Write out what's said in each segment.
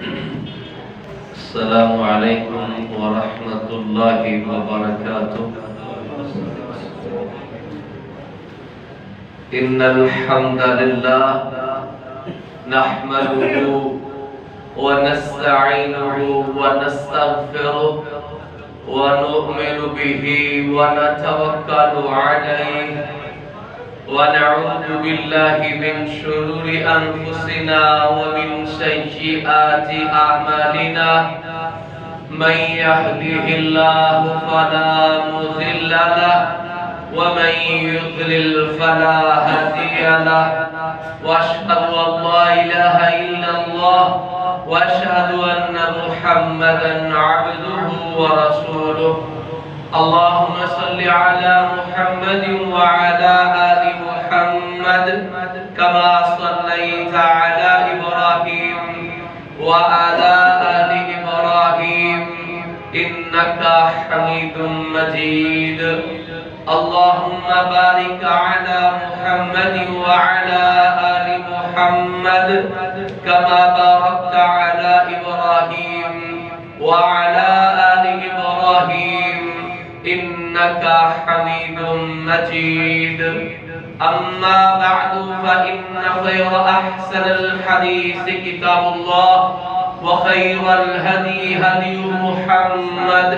السلام علیکم ورحمۃ اللہ وبرکاتہ۔ ان الحمد للہ نحمده ونستعینه ونستغفره ونؤمن به ونتوکل علیہ ونعوذ باللہ من شرور انفسنا ومن سیئات اعمالنا من يهده الله فلا مضل له ومن يضلل فلا هادي له واشهد ان لا اله الا الله واشهد ان محمدا عبده ورسوله اللهم صل على محمد وعلى آل محمد كما صليت على إبراهيم وعلى آل إبراهيم إنك حميد مجيد اللهم بارك على محمد وعلى آل محمد كما باركت على إبراهيم وعلى آل إبراهيم إنك حميد مجيد أما بعد فإن خير أحسن الحديث كتاب الله وخير الهدي هدي محمد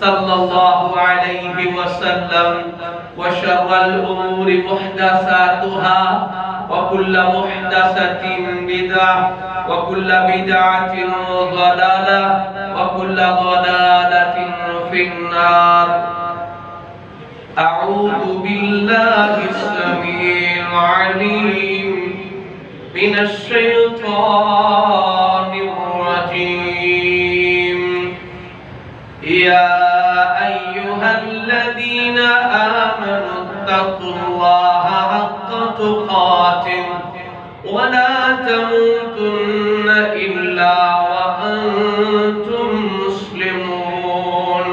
صلى الله عليه وسلم وشر الأمور محدثاتها وكل محدثة بدعة وكل بدعة ضلالة وكل ضلالة في النار أعوذ بالله السميع العليم من الشيطان الرجيم يا أيها الذين آمنوا اتقوا الله حق تقاته ولا تموتن إلا وأنتم مسلمون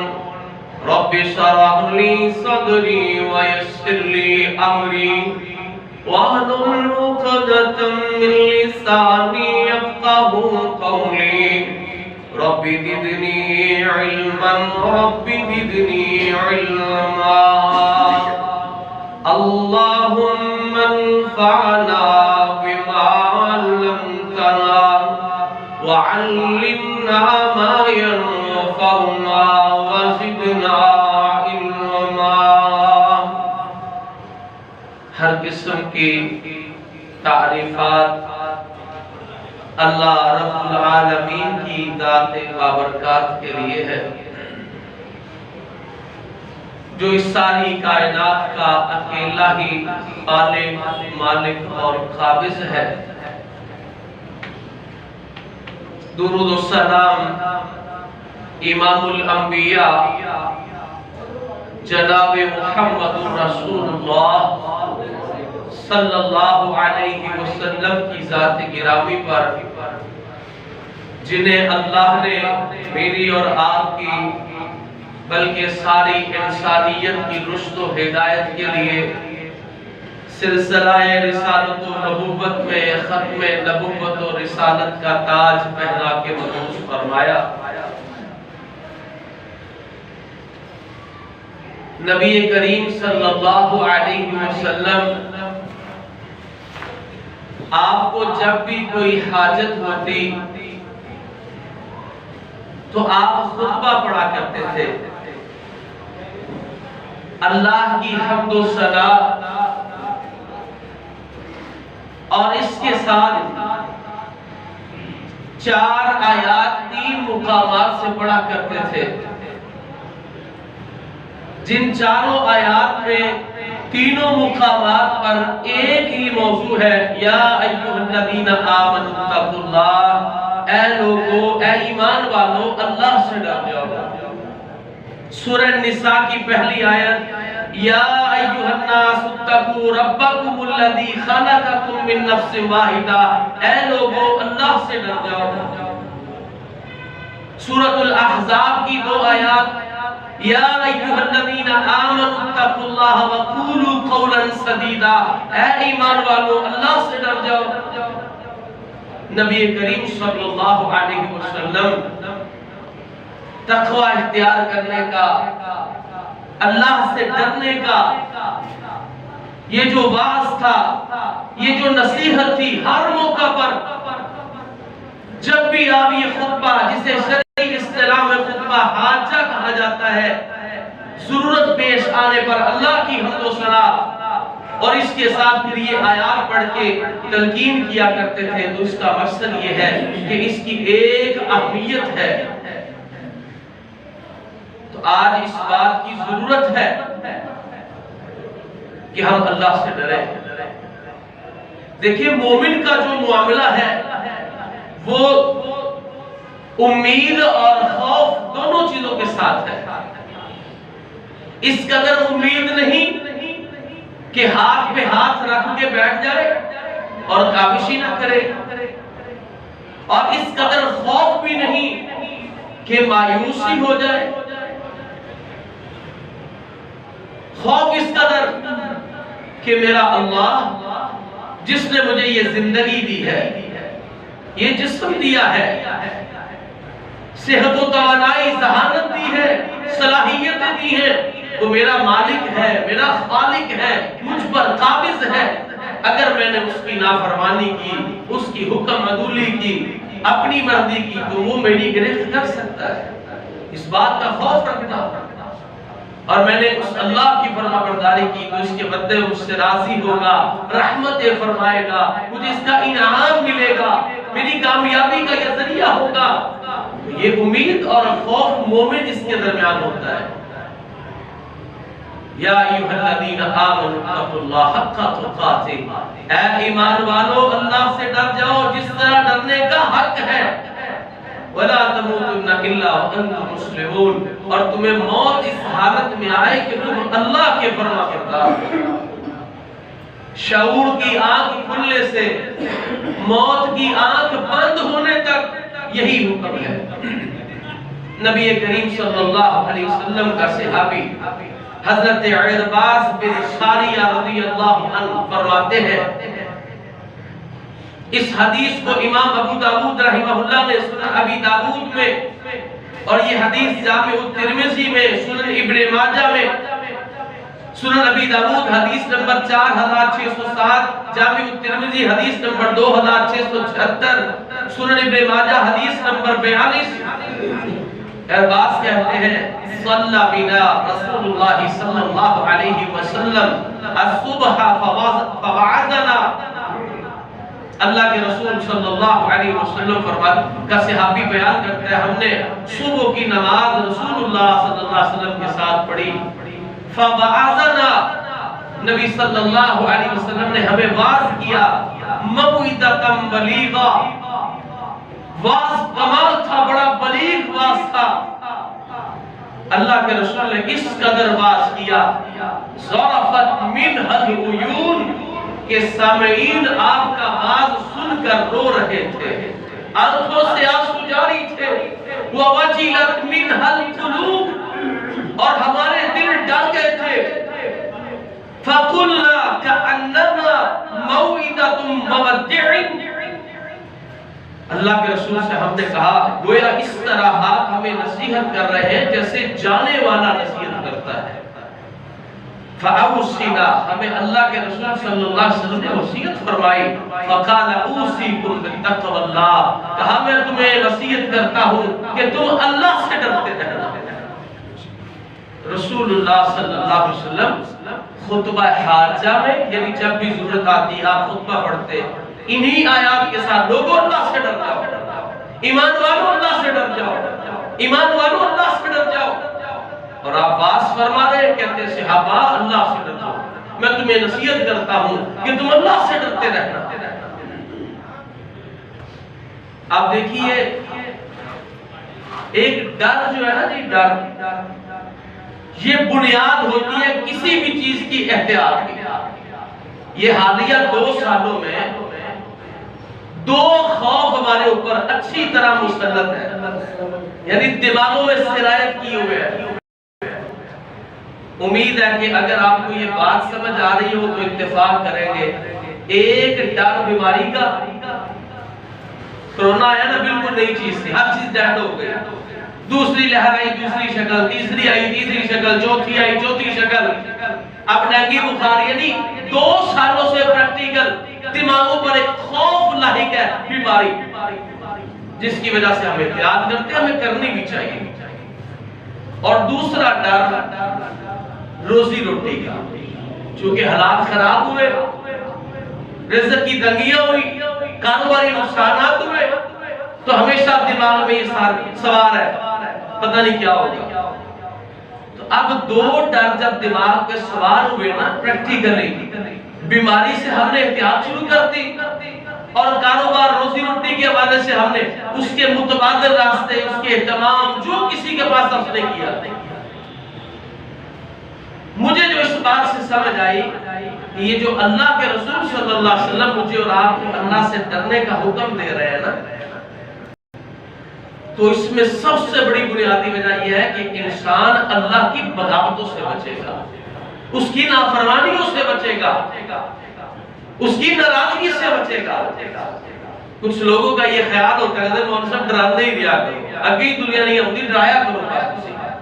رب اشرح لي صدري ويسر لي أمري واحلل عقدة من لساني يفقهوا قولي رب زدني علما رب زدني علما اللهم انفعنا بما علمتنا وعلمنا ما ينفعنا وزدنا علما۔ ہر قسم کی تعریفات اللہ رب العالمین کی ذات بابرکات کے لیے ہے جو اس ساری کائنات کا اکیلا ہی خالق مالک اور قابض ہے۔ درود و سلام امام الانبیاء جناب محمد رسول اللہ صلی اللہ علیہ وسلم کی ذات گرامی پر جنہیں اللہ نے میری اور آپ کی بلکہ ساری انسانیت کی رشد و ہدایت کے لیے سلسلہ رسالت و نبوت میں ختم نبوت و رسالت کا تاج پہنا کے مبعوث فرمایا۔ نبی کریم صلی اللہ علیہ وسلم آپ کو جب بھی کوئی حاجت ہوتی تو آپ خطبہ پڑھا کرتے تھے، اللہ کی حمد و ثنا اور اس کے ساتھ 4 آیات 3 مقامات سے پڑھا کرتے تھے، جن 4 آیات میں تینوں مقامات پر ایک ہی موضوع ہے، یا ایھا الذین آمنوا اتقوا اللہ، اے لوگو اے ایمان والو اللہ سے ڈر جاؤ۔ سورہ نساء کی پہلی آیت یا ایھا الناس اتقوا ربکم الذی خلقکم من نفس واحدہ، اے لوگو اللہ سے ڈر جاؤ۔ سورۃ الاحزاب کی 2 آیات یا ایھا الذین آمنوا اتقوا اللہ وقولوا قولا سدیدا، اے ایمان والو اللہ سے ڈر جاؤ۔ نبی کریم صلی اللہ علیہ وسلم تقوی اختیار کرنے کا، اللہ سے ڈرنے کا یہ جو واعظ تھا، یہ جو نصیحت تھی، ہر موقع پر جب بھی آپ یہ خطبہ، جسے شرعی اصطلاح میں خطبہ حاجہ کہا جاتا ہے، ضرورت پیش آنے پر اللہ کی حمد و ثنا اور اس کے ساتھ پھر یہ آیات پڑھ کے تلقین کیا کرتے تھے، تو اس کا مقصد یہ ہے کہ اس کی ایک اہمیت ہے۔ تو آج اس بات کی ضرورت ہے کہ ہم اللہ سے ڈریں۔ دیکھیے مومن کا جو معاملہ ہے وہ امید اور خوف دونوں چیزوں کے ساتھ ہے۔ اس قدر امید نہیں کہ ہاتھ پہ ہاتھ رکھ کے بیٹھ جائے اور کاوشی نہ کرے، اور اس قدر خوف بھی نہیں کہ مایوسی ہو جائے۔ خوف اس قدر کہ میرا اللہ جس نے مجھے یہ زندگی دی ہے، یہ جسم دیا ہے، صحت و توانائی ذہانت دی ہے، صلاحیتیں دی ہیں، وہ میرا مالک ہے، میرا خالق ہے، مجھ پر قابض ہے۔ اگر میں نے اس کی نافرمانی کی، اس کی حکم عدولی کی، اپنی مرضی کی، تو وہ میری گرفت کر سکتا ہے۔ اس بات کا خوف رکھنا، اور میں نے اس اللہ کی فرما برداری کی تو اس کے بدلے مجھ سے راضی ہوگا، رحمت فرمائے گا، مجھے اس کا انعام ملے گا، میری کامیابی کا یہ ذریعہ ہوگا۔ یہ امید اور خوف مومن اس کے درمیان ہوتا ہے۔ یا ایھا الذین آمنوا اتقوا اللہ حق تقاتہ، اے ایمان والو اللہ سے ڈر جاؤ جس طرح ڈرنے کا حق ہے۔ وَلَا تَمُوتُنَّ إِلَّا وَأَنْتُمْ مُسْلِمُونَ، اور تمہیں موت اس حالت میں آئے کہ تم اللہ کے فرما بردار ہو۔ شعور کی آنکھ کھلنے سے موت کی آنکھ بند ہونے تک یہی حکم ہے۔ نبی کریم صلی اللہ علیہ وسلم کا صحابی حضرت عرباض بن ساریہ رضی اللہ عنہ فرماتے ہیں، اس حدیث کو امام ابو داؤد رحمہ اللہ نے سنن ابی داؤد میں، اور یہ حدیث جامع الترمذی میں، سنن ابن ماجہ میں، سنن ابی داؤد حدیث نمبر 4607، جامع الترمذی حدیث نمبر 2676، سنن ابن ماجہ حدیث نمبر 42۔ عرباض کہتے ہیں صلی بنا رسول اللہ صلی اللہ علیہ وسلم الصبح فوعظنا، اللہ کے رسول صلی اللہ علیہ وسلم فرماتے کا صحابی بیان کرتے ہیں، ہم نے صبح کی نماز رسول اللہ صلی اللہ علیہ وسلم کے ساتھ پڑھی، فوعظنا، نبی صلی اللہ علیہ وسلم نے ہمیں واعظ کیا، موعظۃ بلیغہ، واعظ کمال تھا، بڑا بلیغ واعظ تھا۔ اللہ کے رسول نے اس قدر واعظ کیا، ذرفت منہ العیون، کہ سامعین آپ کا واعظ سن کر رو رہے تھے، آنکھوں سے آنسو جاری تھے، ووجلت منہ القلوب، اور ہمارے دل ڈر گئے تھے، فقلنا کأنما موعظۃ مودع، اللہ کے رسول سے ہم نے کہا گویا اس طرح آپ ہمیں نصیحت کر رہے ہیں جیسے جانے والا نصیحت کرتا ہے۔ فَأَوْصِنَا، ہمیں اللہ کے رسول صلی اللہ علیہ وسلم نے وصیت فرمائی، فَقَالَ أُوصِيكُمْ بِتَقْوَى اللَّهِ، کہا میں تمہیں وصیت کرتا ہوں کہ تم اللہ سے ڈرتے رہنا۔ رسول اللہ صلی اللہ علیہ وسلم خطبہ حاجہ میں، یعنی جب بھی ضرورت آتی ہے آپ خطبہ پڑھتے، انہی آیات کے ساتھ لوگوں اللہ سے ڈر جاؤ، ایمان والوں اللہ سے ڈر جاؤ، ایمان والوں اللہ سے ڈر جاؤ، اور آپ باس فرما رہے کہتے صحابہ اللہ سے ڈر جاؤ، میں تمہیں نصیحت کرتا ہوں کہ تم اللہ سے ڈرتے رہنا۔ آپ دیکھیے ایک ڈر جو ہے نا جی، ڈر یہ بنیاد ہوتی ہے کسی بھی چیز کی احتیاط کی۔ یہ حالیہ 2 سالوں میں 2 خوف ہمارے اوپر اچھی طرح مسلط ہے، یعنی دماغوں میں سرایت کی ہوئے ہے۔ امید ہے کہ اگر آپ کو یہ بات سمجھ آ رہی ہو تو اتفاق کریں گے۔ ایک ڈر بیماری کا، کورونا آیا نا بالکل نئی چیز تھی، ہر چیز ڈیڈ ہو گئی، دوسری لہر آئی دوسری شکل، تیسری آئی تیسری شکل، چوتھی آئی چوتھی شکل، اب ڈینگی بخار، یعنی 2 سالوں سے پریکٹیکل دماغوں پر ایک خوف لاحق ہے بیماری، جس کی وجہ سے ہم احتیاط کرتے ہیں، ہمیں کرنی بھی چاہیے۔ اور دوسرا ڈر روزی روٹی کا، چونکہ حالات خراب ہوئے، رزق کی تنگیاں ہوئی، کاروباری نقصانات ہوئے، تو ہمیشہ دماغ میں یہ سوار ہے پتہ نہیں کیا ہوگا۔ تو اب 2 ڈر جب دماغ پہ سوار ہوئے نا پریکٹیکلی، بیماری سے ہم نے احتیاط شروع کر دی، اور کاروبار روزی روٹی کے حوالے سے ہم نے اس کے متبادل راستے، اس کے اہتمام جو کسی کے پاس ہم نے کیا۔ مجھے جو اس بات سے سمجھ آئی کہ یہ جو اللہ کے رسول صلی اللہ علیہ وسلم مجھے اور آپ کو اللہ سے ڈرنے کا حکم دے رہے ہیں نا، تو اس میں سب سے بڑی بنیادی وجہ یہ ہے کہ انسان اللہ کی بغاوتوں سے بچے گا، اس کی نافرمانیوں سے بچے گا، اس کی ناراضگی سے بچے گا۔ کچھ لوگوں کا یہ خیال ہوتا ہے کہ مولوی صاحب ڈرانے ہی دیا کرو، اگئی دنیا نہیں ہوتی، ڈرایا کرو بات کسی کا۔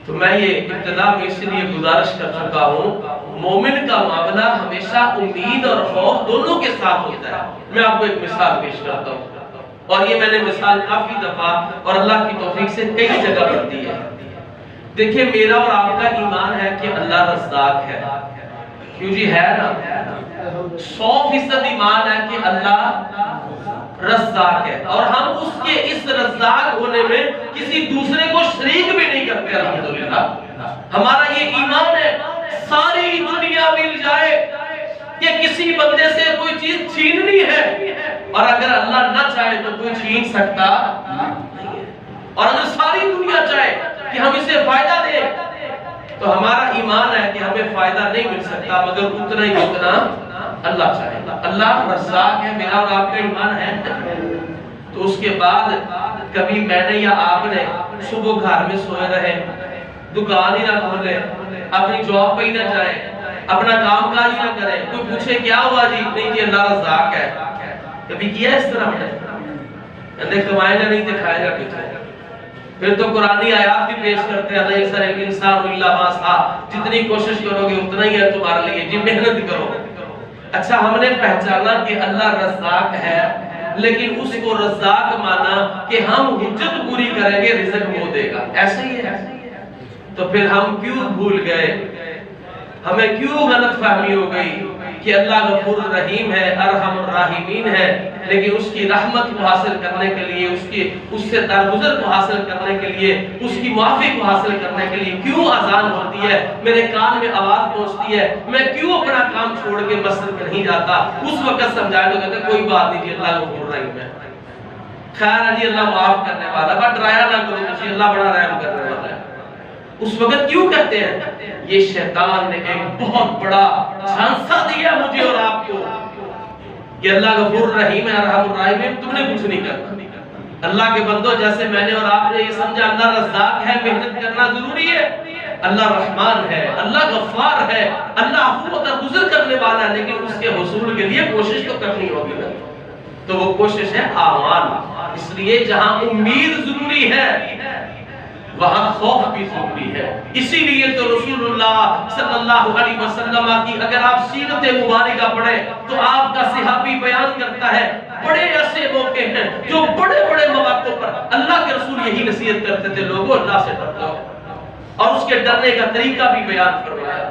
تو میں یہ ابتدا میں اس لیے گزارش کر چکا ہوں، مومن کا معاملہ ہمیشہ امید اور خوف دونوں کے ساتھ ہوتا ہے۔ میں آپ کو ایک مثال پیش کرتا ہوں، اور یہ میں نے مثال کافی دفعہ اور اللہ کی توفیق سے کئی جگہ پر دی ہے۔ دیکھیں میرا اور آپ کا ایمان ہے کہ اللہ رزاق ہے، کیوں جی ہے نا، 100% ایمان ہے کہ اللہ رزاق ہے، اور ہم اس کے اس رزاق ہونے میں کسی دوسرے کو شریک بھی نہیں کرتے الحمدللہ۔ ہمارا یہ ایمان ہے ساری دنیا مل جائے کہ کسی بندے سے کوئی چیز چھیننی ہے، اور اگر اللہ نہ چاہے تو کوئی چھین سکتا نہیں ہے، اور اگر ساری دنیا چاہے کہ ہم اسے فائدہ دیں تو ہمارا ایمان ہے کہ ہمیں فائدہ نہیں مل سکتا مگر اتنا ہی اتنا اللہ چاہے گا۔ اللہ رزاق ہے، میرا اور آپ کا ایمان ہے۔ تو اس کے بعد کبھی میں نے یا آپ نے صبح گھر میں سوئے رہے، دکان ہی نہ کھولے، اپنی جاب پہ ہی نہ جائیں، اپنا کام کاج ہی نہ کریں، کوئی پوچھے کیا ہوا جی، نہیں جی اللہ رزاق ہے، کبھی کیا اس طرح ہم نے کمائے گا نہیں تو کھائے گا کچھ؟ پھر تو قرآنی آیات بھی پیش کرتے ہیں، لیس الانسان الا ما سعی، جتنی کوشش کرو گے اتنا ہی ہے تمہارے لیے، جی محنت کرو۔ اچھا ہم نے پہچانا کہ اللہ رزاق ہے، لیکن اس کو رزاق مانا کہ ہم حجت پوری کریں گے رزق وہ دے گا، ایسے ہی ہے۔ تو پھر ہم کیوں بھول گئے، ہمیں کیوں غلط فہمی ہو گئی کہ اللہ غفور الرحیم ہے، ارحم الراحمین ہے، لیکن اس کی رحمت کو حاصل کرنے کے لیے، اس سے درگزر کو حاصل کرنے کے لیے، اس کی معافی کو حاصل کرنے کے لیے کیوں اذان ہوتی ہے، میرے کان میں آواز پہنچتی ہے، میں کیوں اپنا کام چھوڑ کے مسجد میں نہیں جاتا؟ اس وقت سمجھائے تو کہتے کوئی بات نہیں جی اللہ غفور الرحیم ہے، خیر ہے جی اللہ معاف کرنے والا، بٹ ڈرایا نہ کرو جی اللہ بڑا رحم کرنے والا ہے۔ اس وقت کیوں کہتے ہیں؟ یہ شیطان نے ایک بہت بڑا جھانسا دیا مجھے اور آپ کو کہ اللہ غفور رحیم ہے، ارحم الراحمین ہے، تم نے کچھ نہیں کرنا۔ اللہ کے بندوں جیسے میں نے اور آپ نے یہ سمجھا اللہ رزاق ہے، محنت کرنا ضروری ہے، اللہ رحمان ہے، اللہ غفار ہے، اللہ عفو و درگزر کرنے والا ہے، لیکن اس کے حصول کے لیے کوشش تو کرنی ہوگی نا۔ تو وہ کوشش ہے اعمال، اس لیے جہاں امید ضروری ہے وہاں خوف بھی ضروری ہے۔ اسی لیے تو رسول اللہ صلی اللہ علیہ وسلم کی اگر آپ سیرت مبارکہ پڑھیں تو آپ کا صحابی بیان کرتا ہے بڑے ایسے موقع ہیں جو بڑے بڑے مواقع پر اللہ کے رسول یہی نصیحت کرتے تھے لوگوں اللہ سے ڈرو، اور اس کے ڈرنے کا طریقہ بھی بیان فرمایا۔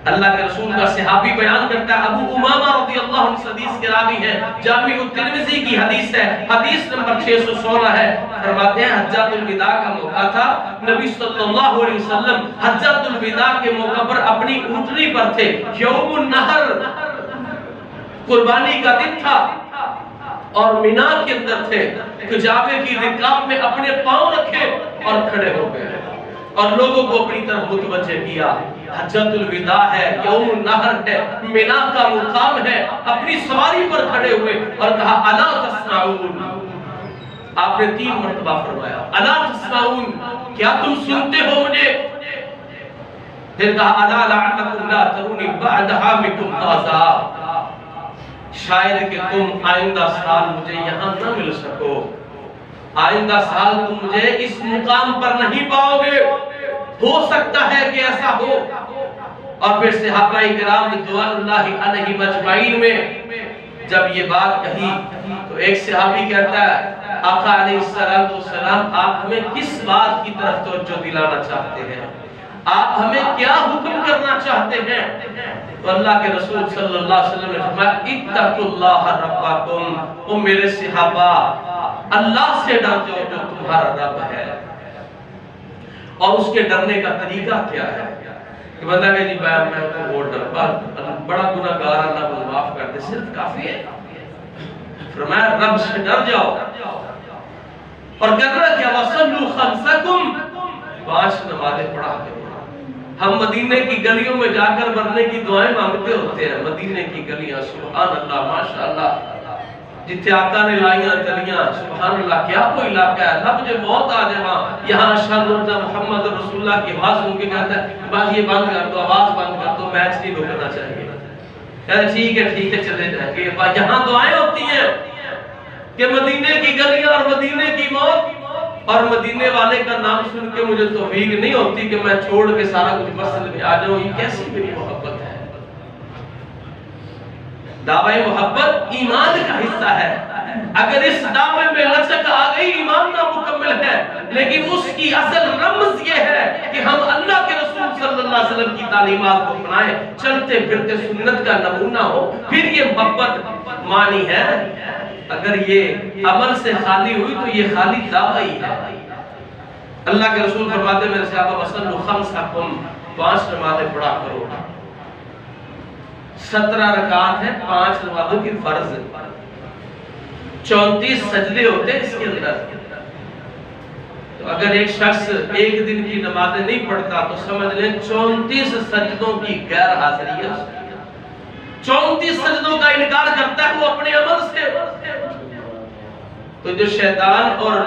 اللہ کے رسول کا صحابی بیان کرتا ہے، ابو امامہ رضی اللہ عنہ اس حدیث کے راوی ہیں، جامع الترمذی کی حدیث ہے، حدیث نمبر 616 ہے، فرماتے ہیں حجۃ الوداع کا موقع تھا، نبی صلی اللہ علیہ وسلم حجۃ الوداع کے موقع پر اپنی اونٹنی پر تھے، یوم النحر قربانی کا دن تھا، اور مینا کے اندر تھے، کجاوے کی رکاب میں اپنے پاؤں رکھے اور کھڑے ہو گئے اور لوگوں کو اپنی طرف متوجہ کیا۔ حجۃ الوداع ہے، یوم النحر ہے، مینا کا مقام ہے، اپنی سواری پر کھڑے ہوئے اور کہا الا تسمعون، آپ نے 3 مرتبہ فرمایا الا تسمعون، کیا تم سنتے ہو مجھے؟ پھر کہا الا لعلکم لا ترونی بعد حامکم هذا، شاید کہ تم آئندہ سال مجھے یہاں نہ مل سکو، آئندہ سال تم مجھے اس مقام پر نہیں پاؤ گے، ہو سکتا ہے کہ ایسا ہو۔ اور پھر صحابہ کرام رضوان اللہ علیہ مجمعین میں جب یہ بات کہی تو ایک صحابی کہتا ہے آقا علیہ السلام آپ ہمیں کس بات کی طرف توجہ دلانا چاہتے ہیں، آپ ہمیں کیا حکم کرنا چاہتے ہیں؟ تو اللہ کے رسول صلی اللہ علیہ وسلم نے فرمایا اتقوا اللہ ربکم، او میرے صحابہ اللہ سے ڈر جاؤ جو تمہارا رب ہے۔ اور اس کے ڈرنے کا طریقہ کیا ہے کہ بندہ کہ جی میں تو وہ ڈر بڑا گناہگار اللہ کو معاف کر دے صرف کافی ہے۔ فرمایا رب سے ڈر جاؤ اور کرنا کیا وصلوا خمسکم، 5 نمازیں پڑھا کرو۔ ہم مدینے کی گلیوں میں جا کر مرنے کی دعائیں مانگتے ہوتے ہیں، مدینے کی گلیاں سبحان اللہ ماشاءاللہ، جتنے آقا نے لائیاں گلیاں سبحان اللہ، کیا کوئی علاقہ ہے اللہ مجھے موت آ جائے وہاں، یہاں اشہد ان محمد رسول اللہ کی آواز سن کے کہتا ہے بس یہ بند کر دو، آواز بند کر دو، میچ نہیں رکنا چاہیے، ٹھیک ہے چلے جائیں گے۔ یہاں دعائیں ہوتی ہیں کہ مدینے کی گلیاں اور مدینے کی موت، اور مدینے والے کا نام سن کے مجھے توفیق نہیں ہوتی کہ میں چھوڑ کے سارا کچھ مسجد میں آ جاؤں، یہ کیسی میری محبت ہے؟ دعوی محبت ایمان کا حصہ ہے، اگر اس دعوے میں لچک آ گئی ایمان نامکمل ہے، لیکن اس کی اصل رمز یہ ہے کہ ہم اللہ کے رسول صلی اللہ علیہ وسلم کی تعلیمات کو اپنائیں، چلتے پھرتے سنت کا نمونہ ہو، پھر یہ محبت معنی ہے۔ اگر یہ عمل سے خالی ہوئی تو یہ خالی دعوی ہے۔ اللہ کے رسول فرماتے میرے صحابہ وصلوا خمسکم، 5 نمازیں پڑھا کرو، 17 رکعات ہیں، 5 نمازوں کی فرض، 34 سجدے ہوتے ہیں اس کے اندر۔ تو اگر ایک شخص ایک دن کی نمازیں نہیں پڑھتا تو سمجھ لیں 34 سجدوں کی غیر حاضری ہے، 34 سجدوں کا انکار کرتا ہے وہ اپنے عمل سے۔ تو جو شیطان اور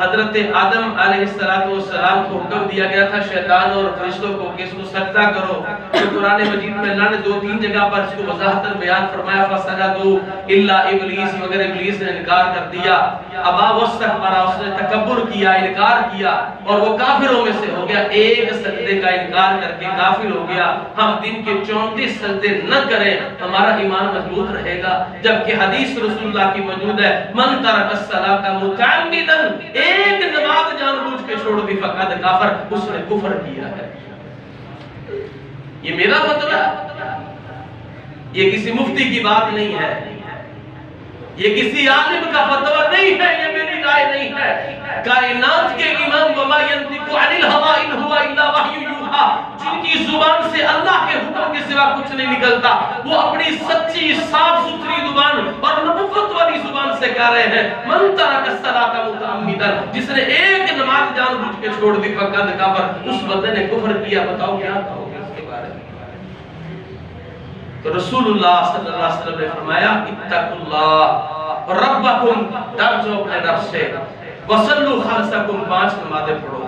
حضرت آدم علیہ السلام کو حکم دیا گیا تھا شیطان اور فرشتوں کو کہ اس کو سجدہ کرو، تو قرآن مجید میں اللہ نے 2-3 جگہ پر اس کو وضاحتاً بیان فرمایا فَسَجَدُوا إِلَّا إِبْلِيسِ، مگر ابلیس نے انکار کر دیا، ابا وَاسْتَكْبَرَ، اس نے تکبر کیا، انکار کیا اور وہ کافروں میں سے ہو گیا، ایک سجدے کا انکار کر کے کافر ہو گیا۔ ہم دن کے 34 سجدے نہ کریں ہمارا ایمان مضبوط رہے گا، جبکہ حدیث رسول اللہ کی موجود ہے من ترک الصلاۃ متعمدا، ایک نماز جان بوجھ کے چھوڑ دی فقط کافر، اس نے کفر کیا ہے۔ یہ میرا مطلب، یہ کسی مفتی کی بات نہیں ہے، یہ کسی عالم کا فتویٰ نہیں ہے، یہ میری رائے نہیں ہے۔ کائنات کے امام وما ينطق عن الهوى ان هو الا وحی یوحی، جن کی زبان سے اللہ کے حکم کے سوا کچھ نہیں نکلتا، وہ اپنی سچی صاف ستھری زبان اور نبوت والی زبان سے کہہ رہے ہیں من ترک الصلاۃ متعمدا، جس نے ایک نماز جان بوجھ کے چھوڑ دی فقط کافر، اس بندے نے کفر کیا۔ بتاؤ کیا کہو گے اس کے بارے میں؟ تو رسول اللہ صلی اللہ علیہ وسلم نے فرمایا اتقوا اللہ ربکم، ڈر جاؤ اپنے رب سے، وصلوا خمسکم، 5 نمازیں پڑھو،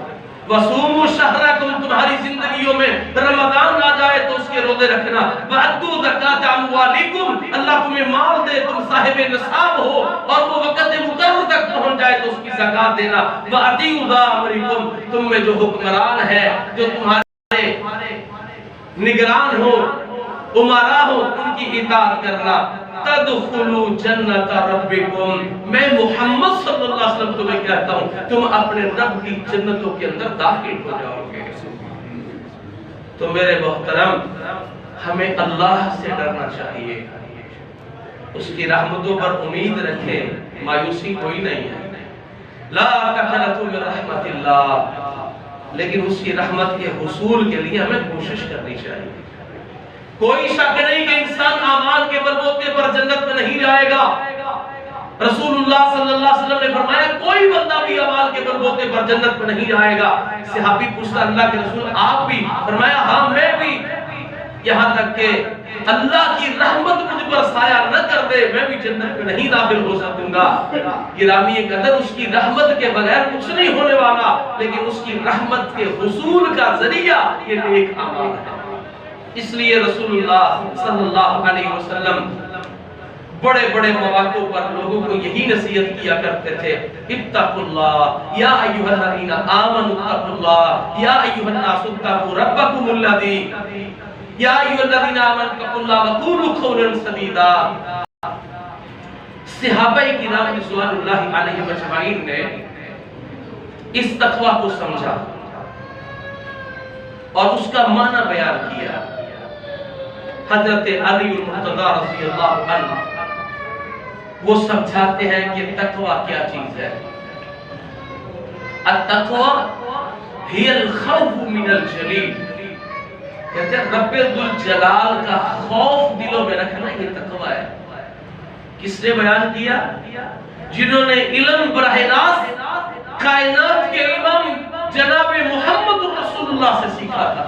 وصوموا شہرکم، تمہاری زندگیوں میں رمضان آ جائے تو اس کے روزے رکھنا، وَأَدُّوا زَکَاةَ أَمْوَالِکُم، اللہ تمہیں مال دے تم صاحب نصاب ہو اور وہ وقت مقرر تک پہنچ جائے تو اس کی زکاة دینا، وَأَطِیعُوا ذَا أَمْرِکُم، تم میں جو حکمران ہے جو تمہارے نگران ہو امراء ہو ان کی اطاعت کرنا، تدخلوا جنت ربکم، میں محمد صلی اللہ علیہ وسلم تمہیں کہتا ہوں تم اپنے رب کی جنتوں کے اندر داخل ہو جاؤ گے۔ تو میرے محترم ہمیں اللہ سے ڈرنا چاہیے، اس کی رحمتوں پر امید رکھیں، مایوسی کوئی نہیں ہے، لا تقنطوا من رحمت اللہ، لیکن اس کی رحمت کے حصول کے لیے ہمیں کوشش کرنی چاہیے۔ کوئی شک نہیں کہ انسان اعمال کے بلبوتے پر جنت میں نہیں جائے گا، رسول اللہ صلی اللہ علیہ وسلم نے فرمایا کوئی بندہ بھی اعمال کے بلبوتے پر جنت میں نہیں جائے گا۔ صحابی پوچھتا اللہ کے رسول آپ بھی؟ فرمایا ہاں میں بھی، یہاں تک کہ اللہ کی رحمت مجھ پر سایہ نہ کر دے میں بھی جنت میں نہیں داخل ہو سکوں گا۔ گرامی قدر اس کی رحمت کے بغیر کچھ نہیں ہونے والا، لیکن اس کی رحمت کے حصول کا ذریعہ یہ نیک اعمال ہے۔ اس لیے رسول اللہ صلی اللہ علیہ وسلم بڑے بڑے مواقع پر لوگوں کو یہی نصیحت کیا کرتے تھے، اتقوا اللہ یا ایھا الذین آمنوا اتقوا اللہ یا ایھا الناس اتقوا ربکم الذی یا ایھا الذین آمنوا اتقوا اللہ وقولوا قولا سدیدا۔ صحابہ کرام رضوان اللہ علیہم اجمعین نے اس تقوی کو سمجھا اور اس کا معنی بیان کیا۔ حضرت علی المرتضی رضی اللہ عنہ وہ سمجھاتے ہیں کہ تقوی کیا چیز ہے۔ التقوی ہی الخوف من الجلیل، کہتے ہیں رب ذوالجلال کا خوف دلوں میں رکھنا یہ تقوی ہے۔ کس نے بیان کیا؟ جنہوں نے علم براہ راست کائنات کے امام جناب محمد رسول اللہ سے سیکھا تھا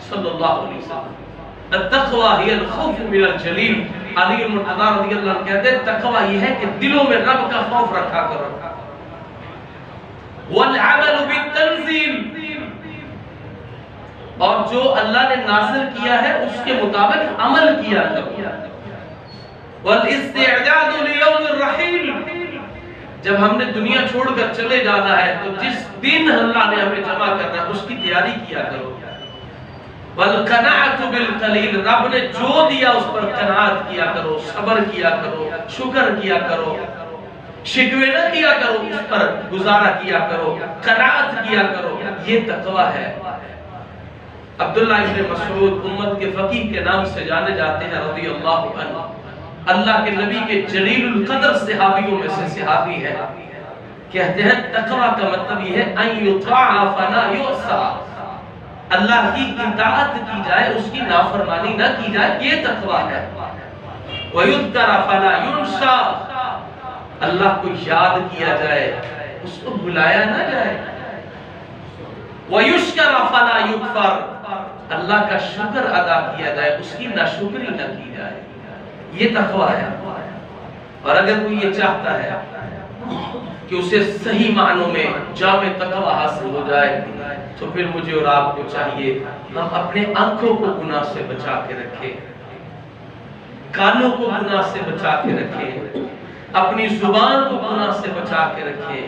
صلی اللہ علیہ وسلم۔ التقوی ہی الخوف من الجلیل، علی المرتضی رضی اللہ عنہ کہتے ہیں تقوی یہ ہے کہ دلوں میں رب کا خوف رکھا کرو۔ والعمل بالتنزیل، اور جو اللہ نے نازل کیا ہے اس کے مطابق عمل کیا کرو۔ والاستعداد لیوم الرحیل، جب ہم نے دنیا چھوڑ کر چلے جانا ہے تو جس دن اللہ نے ہمیں جمع کرنا ہے اس کی تیاری کیا کرو۔ والقناعۃ بالقلیل، رب نے جو دیا اس پر قناعت کیا کرو، صبر کیا کرو، شکر کیا کرو، شکوے نہ کیا کرو، اس پر گزارا کیا کرو، قناعت کیا کرو، یہ تقوی ہے۔ عبداللہ ابن مسعود امت کے فقیہ کے نام سے جانے جاتے ہیں رضی اللہ عنہ، اللہ کے نبی کے جلیل القدر صحابیوں میں سے صحابی ہے۔ کہتے ہیں تقوی کا مطلب یہ ہے ان یطاع فلا یعصى، اللہ کی اطاعت کی جائے، اس کی نافرمانی نہ کی جائے، یہ تقوی ہے۔ وَيُذْكَرَ فَلَا يُنْسَى، اللہ کو یاد کیا جائے، اس کو بلایا نہ جائے۔ وَيُشْكَرَ فَلَا يُكْفَرْ، اللہ کا شکر ادا کیا جائے، اس کی ناشکری نہ کی جائے، یہ تقوی ہے۔ اور اگر کوئی یہ چاہتا ہے کہ اسے صحیح معنوں میں جامع تقوی حاصل ہو جائے تو پھر مجھے اور آپ کو چاہیے ہم اپنے آنکھوں کو گناہ سے بچا کے رکھیں، کانوں کو گناہ سے بچا کے رکھیں، اپنی زبان کو گناہ سے بچا کے رکھیں،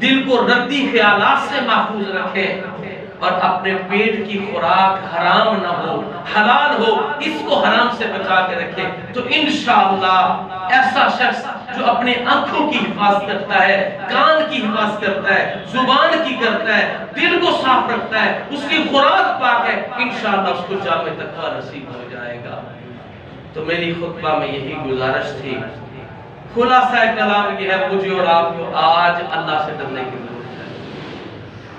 دل کو ردی خیالات سے محفوظ رکھیں، اور اپنے پیٹ کی خوراک حرام نہ ہو، حلال ہو، اس کو حرام سے بچا کے رکھیں۔ تو انشاءاللہ ایسا شخص جو اپنے آنکھوں کی حفاظت کرتا ہے، کان کی حفاظت کرتا ہے، زبان کی کرتا ہے، دل کو صاف رکھتا ہے، اس کی خوراک پاک ہے، انشاءاللہ اس کو جامع تقوی نصیب ہو جائے گا۔ تو میری خطبہ میں یہی گزارش تھی، خلاصہ کلام یہ ہے، مجھے اور آپ کو آج اللہ سے ڈرنے کی ضرورت ہے۔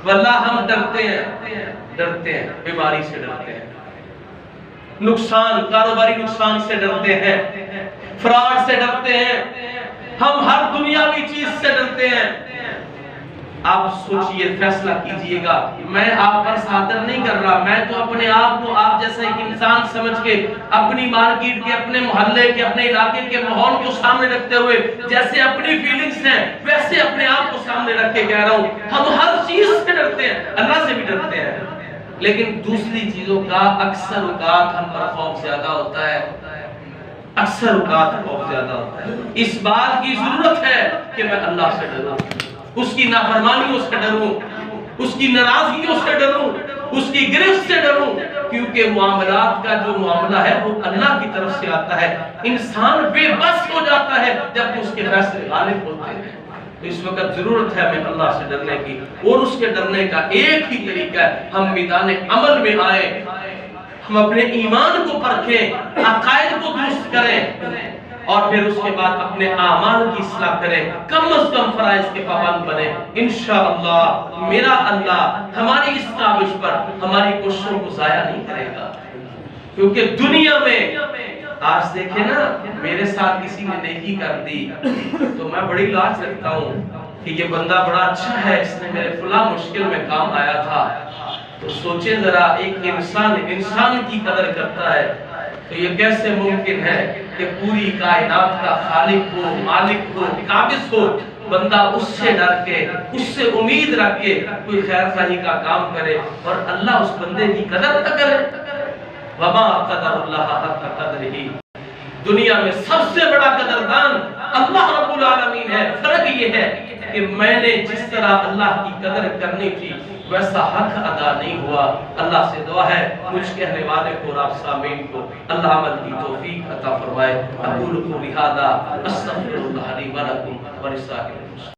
واللہ ہم ڈرتے ہیں، بیماری سے ڈرتے ہیں، نقصان، کاروباری نقصان سے ڈرتے ہیں، فراڈ سے ڈرتے ہیں، ہم ہر دنیاوی چیز سے ڈرتے ہیں۔ آپ سوچئے، فیصلہ کیجئے گا، میں آپ پر صادر نہیں کر رہا، میں تو اپنے آپ کو آپ جیسا ایک انسان سمجھ کے اپنی مارکیٹ کے، اپنے محلے کے، اپنے علاقے کے ماحول کو سامنے رکھتے ہوئے جیسے اپنی فیلنگز ہیں ویسے اپنے آپ کو سامنے رکھ کے کہہ رہا ہوں، ہم ہر چیز سے ڈرتے ہیں، اللہ سے بھی ڈرتے ہیں، لیکن دوسری چیزوں کا اکثر اوقات ہم پر خوف زیادہ ہوتا ہے، اکثر اوقات خوف زیادہ ہوتا ہے۔ اس بات کی ضرورت ہے کہ میں اللہ سے ڈروں، اس کی نافرمانیوں سے ڈروں، اس کی ناراضگیوں سے ڈروں، اس کی گرفت سے ڈروں، کیونکہ معاملات کا جو معاملہ ہے وہ اللہ کی طرف سے آتا ہے۔ انسان بے بس ہو جاتا ہے جب اس کے فیصلے غالب ہوتے ہیں۔ تو اس وقت ضرورت ہے ہمیں اللہ سے ڈرنے کی، اور اس کے ڈرنے کا ایک ہی طریقہ ہے ہم میدان عمل میں آئیں، ہم اپنے ایمان کو پرکھیں، عقائد کو درست کریں، اور پھر اس کے بعد اپنے اعمال کی اصلاح کریں، کم از کم فرائض کے پابند بنیں۔ انشاءاللہ میرا اللہ ہماری اس کاوش پر ہماری کوششوں کو ضائع نہیں کرے گا، کیونکہ دنیا میں آج دیکھیں نا، میرے ساتھ کسی نے نیکی کر دی تو میں بڑی لاج رکھتا ہوں کہ یہ بندہ بڑا اچھا ہے، اس نے میرے فلاں مشکل میں کام آیا تھا۔ تو سوچیں ذرا، ایک انسان کی قدر کرتا ہے تو یہ کیسے ممکن ہے کہ پوری کائنات کا خالق ہو، مالک ہو، قابض ہو، بندہ اس سے ڈر کے، اس سے امید رکھ کے کوئی خیر خواہی کا کام کرے اور اللہ اس بندے کی قدر نہ کرے۔ وما قدر اللہ حق قدرہ، دنیا میں سب سے بڑا قدردان اللہ رب العالمین ہے۔ فرق یہ ہے کہ میں نے جس طرح اللہ کی قدر کرنی تھی ویسا حق ادا نہیں ہوا۔ اللہ سے دعا ہے مجھ کہنے والے کو اور آپ سامعین کو اللہ عمل کی توفیق عطا فرمائے۔ اقول قولی ھذا استغفر اللہ لی و لکم ولسائر المسلمین۔